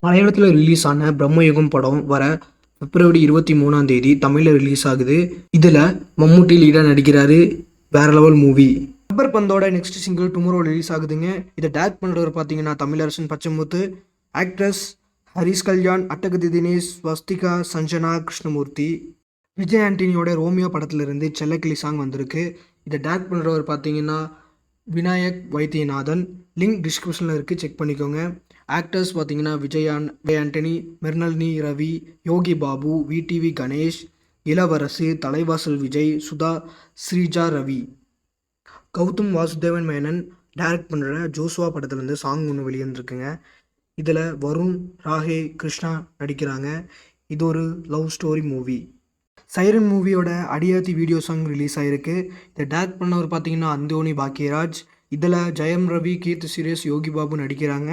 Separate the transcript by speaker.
Speaker 1: மலையாளத்தில் ரிலீஸ் ஆன பிரம்மயுகம் படம் வர பிப்ரவரி 23ஆம் தேதி தமிழில் ரிலீஸ் ஆகுது. இதில் மம்முட்டி லீடாக நடிக்கிறாரு. வேற லெவல் மூவி. ரப்பர் பந்தோட நெக்ஸ்ட் சிங்கிள் டுமாரோ ரிலீஸ் ஆகுதுங்க. இதை டேரக்ட் பண்ணுறவர் பார்த்தீங்கன்னா தமிழரசன் பச்சைமுத்து. ஆக்ட்ரஸ் ஹரிஷ் கல்யாண், அட்டகத்தி தினேஷ், ஸ்வஸ்திகா, சஞ்சனா, கிருஷ்ணமூர்த்தி. விஜய் ஆண்டனியோட ரோமியோ படத்திலிருந்து செல்லக்கிளி சாங் வந்திருக்கு. இதை டேரக்ட் பண்ணுறவர் பார்த்தீங்கன்னா விநாயக் வைத்தியநாதன். லிங்க் டிஸ்கிரிப்ஷனில் இருக்குது, செக் பண்ணிக்கோங்க. ஆக்டர்ஸ் பார்த்தீங்கன்னா விஜய் ஆண்டனி, மிர்னல்னி ரவி, யோகி பாபு, விடிவி கணேஷ், இளவரசு, தலைவாசல் விஜய், சுதா, ஸ்ரீஜா ரவி. கௌதம் வாசுதேவன் மேனன் டைரக்ட் பண்ணுற ஜோஸ்வா படத்துலேருந்து சாங் ஒன்று வெளியிருந்துருக்குங்க. இதில் வருண், ராகே, கிருஷ்ணா நடிக்கிறாங்க. இது ஒரு லவ் ஸ்டோரி மூவி. சைரன் மூவியோட அடியாத்தி வீடியோ சாங் ரிலீஸ் ஆகிருக்கு. இதை டைரக்ட் பண்ணவர் பார்த்தீங்கன்னா அந்தோனி பாக்கியராஜ். இதில் ஜெயம் ரவி, கீர்த்தி சுரேஷ், யோகி பாபு நடிக்கிறாங்க.